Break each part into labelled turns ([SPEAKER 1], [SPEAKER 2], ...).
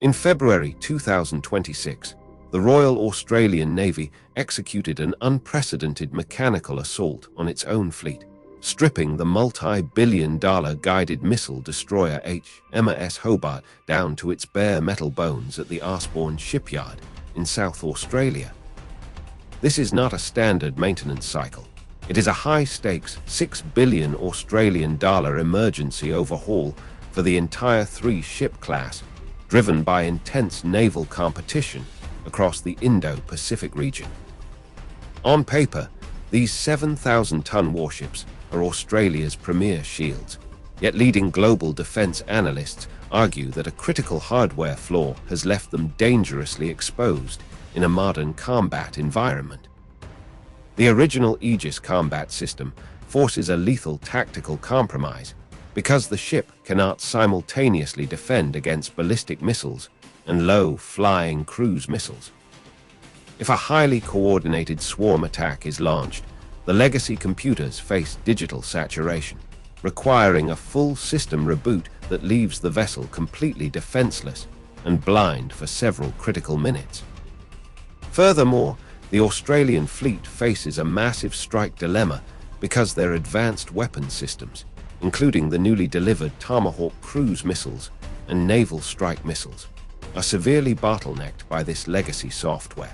[SPEAKER 1] In February 2026, the Royal Australian Navy executed an unprecedented mechanical assault on its own fleet, stripping the multi-billion-dollar guided missile destroyer HMAS Hobart down to its bare metal bones at the Osborne shipyard in South Australia. This is not a standard maintenance cycle. It is a high-stakes $6 billion Australian emergency overhaul for the entire three-ship class, driven by intense naval competition across the Indo Pacific region. On paper, these 7,000-ton warships are Australia's premier shields, yet leading global defense analysts argue that a critical hardware flaw has left them dangerously exposed in a modern combat environment. The original Aegis combat system forces a lethal tactical compromise because the ship cannot simultaneously defend against ballistic missiles and low-flying cruise missiles. If a highly coordinated swarm attack is launched, the legacy computers face digital saturation, requiring a full system reboot that leaves the vessel completely defenseless and blind for several critical minutes. Furthermore, the Australian fleet faces a massive strike dilemma because their advanced weapon systems, including the newly delivered Tomahawk cruise missiles and Naval Strike Missiles, are severely bottlenecked by this legacy software,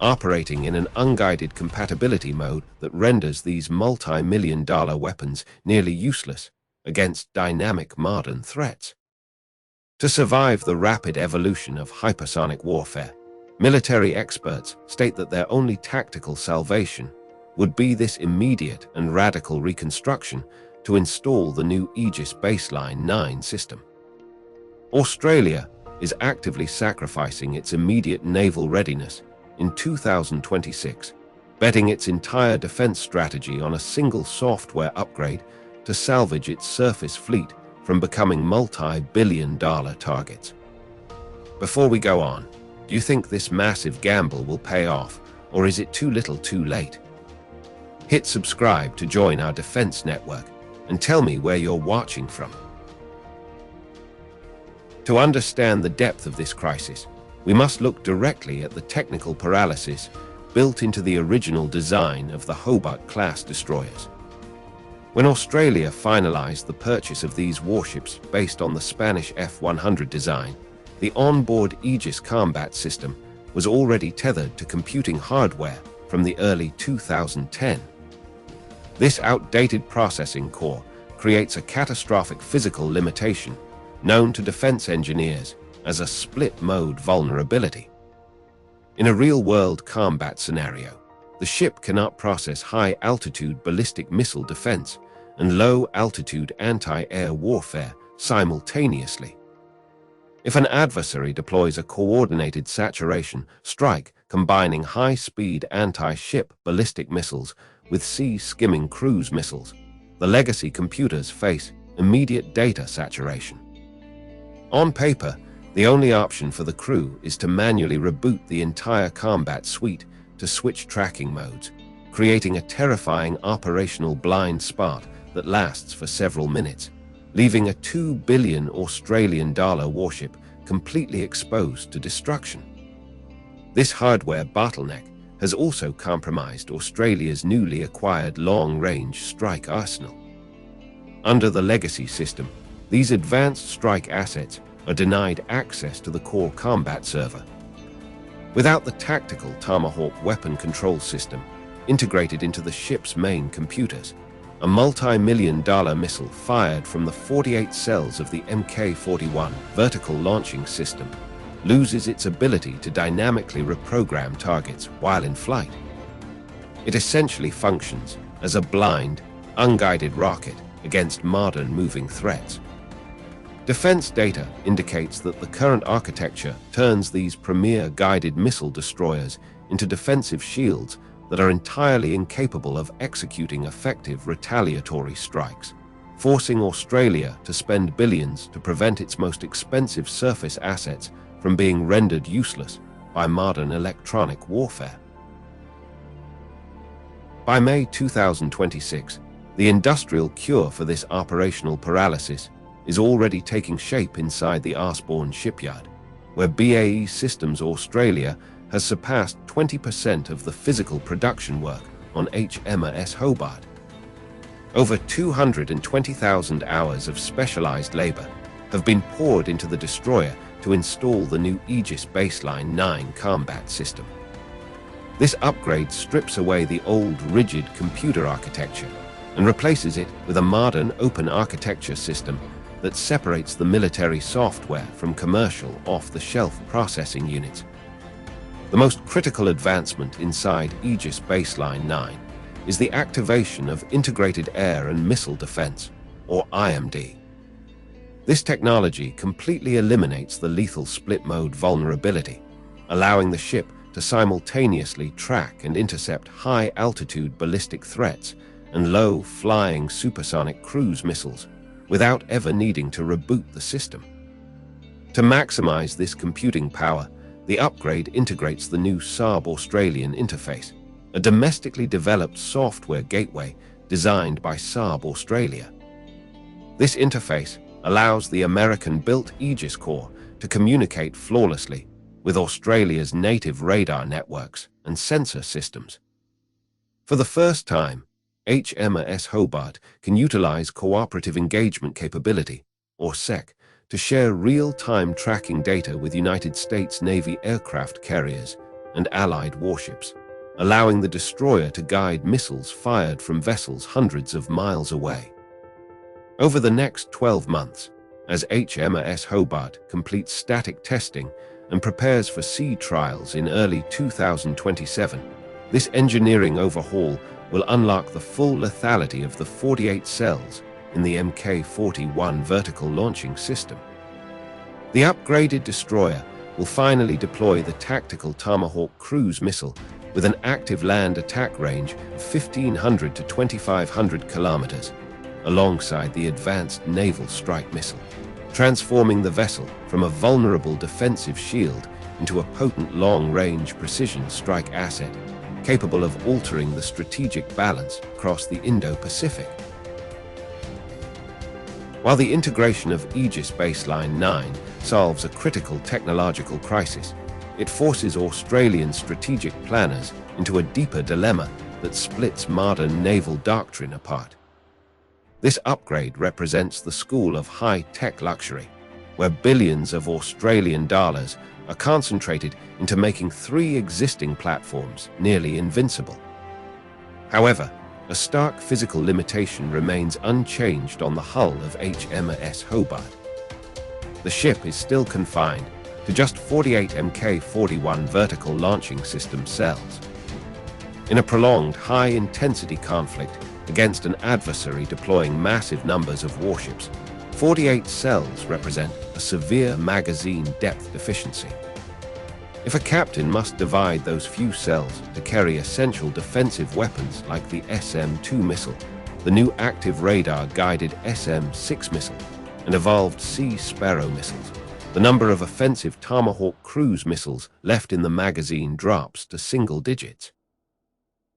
[SPEAKER 1] operating in an unguided compatibility mode that renders these multi-million-dollar weapons nearly useless against dynamic modern threats. To survive the rapid evolution of hypersonic warfare, military experts state that their only tactical salvation would be this immediate and radical reconstruction to install the new Aegis Baseline 9 system. Australia is actively sacrificing its immediate naval readiness in 2026, betting its entire defense strategy on a single software upgrade to salvage its surface fleet from becoming multi-billion-dollar targets. Before we go on, do you think this massive gamble will pay off, or is it too little too late? Hit subscribe to join our defense network and tell me where you're watching from. To understand the depth of this crisis, we must look directly at the technical paralysis built into the original design of the Hobart-class destroyers. When Australia finalized the purchase of these warships based on the Spanish F-100 design, the onboard Aegis combat system was already tethered to computing hardware from the early 2010s. This outdated processing core creates a catastrophic physical limitation known to defense engineers as a split-mode vulnerability. In a real-world combat scenario, the ship cannot process high-altitude ballistic missile defense and low-altitude anti-air warfare simultaneously. If an adversary deploys a coordinated saturation strike combining high-speed anti-ship ballistic missiles with sea-skimming cruise missiles, the legacy computers face immediate data saturation. On paper, the only option for the crew is to manually reboot the entire combat suite to switch tracking modes, creating a terrifying operational blind spot that lasts for several minutes, leaving a $2 billion Australian warship completely exposed to destruction. This hardware bottleneck has also compromised Australia's newly acquired long-range strike arsenal. Under the legacy system, these advanced strike assets are denied access to the core combat server. Without the tactical Tomahawk weapon control system integrated into the ship's main computers, a multi-million-dollar missile fired from the 48 cells of the Mk-41 vertical launching system loses its ability to dynamically reprogram targets while in flight. It essentially functions as a blind, unguided rocket against modern moving threats. Defense data indicates that the current architecture turns these premier guided missile destroyers into defensive shields that are entirely incapable of executing effective retaliatory strikes, forcing Australia to spend billions to prevent its most expensive surface assets from being rendered useless by modern electronic warfare. By May 2026, the industrial cure for this operational paralysis is already taking shape inside the Osborne shipyard. where BAE Systems Australia has surpassed 20% of the physical production work on HMAS Hobart. Over 220,000 hours of specialized labor have been poured into the destroyer to install the new Aegis Baseline 9 combat system. This upgrade strips away the old rigid computer architecture and replaces it with a modern open architecture system that separates the military software from commercial off-the-shelf processing units. The most critical advancement inside Aegis Baseline 9 is the activation of Integrated Air and Missile Defense, or IMD. This technology completely eliminates the lethal split-mode vulnerability, allowing the ship to simultaneously track and intercept high-altitude ballistic threats and low-flying supersonic cruise missiles without ever needing to reboot the system. To maximize this computing power, the upgrade integrates the new Saab Australian interface, a domestically developed software gateway designed by Saab Australia. This interface allows the American-built Aegis Corps to communicate flawlessly with Australia's native radar networks and sensor systems. For the first time, HMAS Hobart can utilize Cooperative Engagement Capability, or SEC, to share real-time tracking data with United States Navy aircraft carriers and allied warships, allowing the destroyer to guide missiles fired from vessels hundreds of miles away. Over the next 12 months, as HMAS Hobart completes static testing and prepares for sea trials in early 2027, this engineering overhaul will unlock the full lethality of the 48 cells in the Mk-41 vertical launching system. The upgraded destroyer will finally deploy the tactical Tomahawk cruise missile with an active land attack range of 1,500 to 2,500 kilometers, alongside the advanced Naval Strike Missile, transforming the vessel from a vulnerable defensive shield into a potent long-range precision strike asset, capable of altering the strategic balance across the Indo Pacific. While the integration of Aegis Baseline 9 solves a critical technological crisis, it forces Australian strategic planners into a deeper dilemma that splits modern naval doctrine apart. This upgrade represents the school of high-tech luxury, where billions of Australian dollars are concentrated into making 3 existing platforms nearly invincible. However, a stark physical limitation remains unchanged on the hull of HMAS Hobart. The ship is still confined to just 48 Mk-41 vertical launching system cells. In a prolonged high-intensity conflict against an adversary deploying massive numbers of warships, 48 cells represent a severe magazine depth deficiency. If a captain must divide those few cells to carry essential defensive weapons like the SM-2 missile, the new active radar-guided SM-6 missile, and evolved Sea Sparrow missiles, the number of offensive Tomahawk cruise missiles left in the magazine drops to single digits.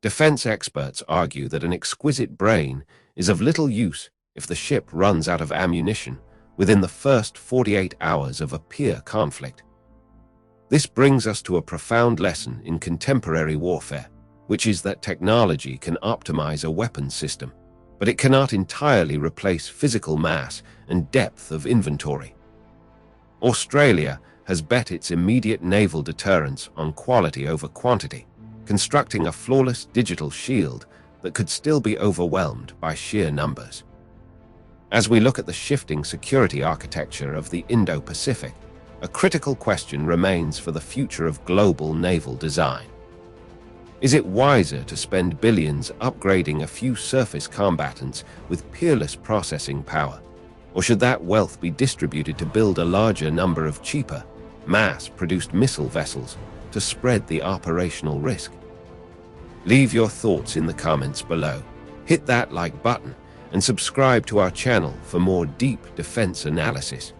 [SPEAKER 1] Defense experts argue that an exquisite brain is of little use if the ship runs out of ammunition within the first 48 hours of a peer conflict. This brings us to a profound lesson in contemporary warfare, which is that technology can optimize a weapons system, but it cannot entirely replace physical mass and depth of inventory. Australia has bet its immediate naval deterrence on quality over quantity, constructing a flawless digital shield that could still be overwhelmed by sheer numbers. As we look at the shifting security architecture of the Indo Pacific, a critical question remains for the future of global naval design. Is it wiser to spend billions upgrading a few surface combatants with peerless processing power, or should that wealth be distributed to build a larger number of cheaper, mass-produced missile vessels to spread the operational risk? Leave your thoughts in the comments below, hit that like button, and subscribe to our channel for more deep defense analysis.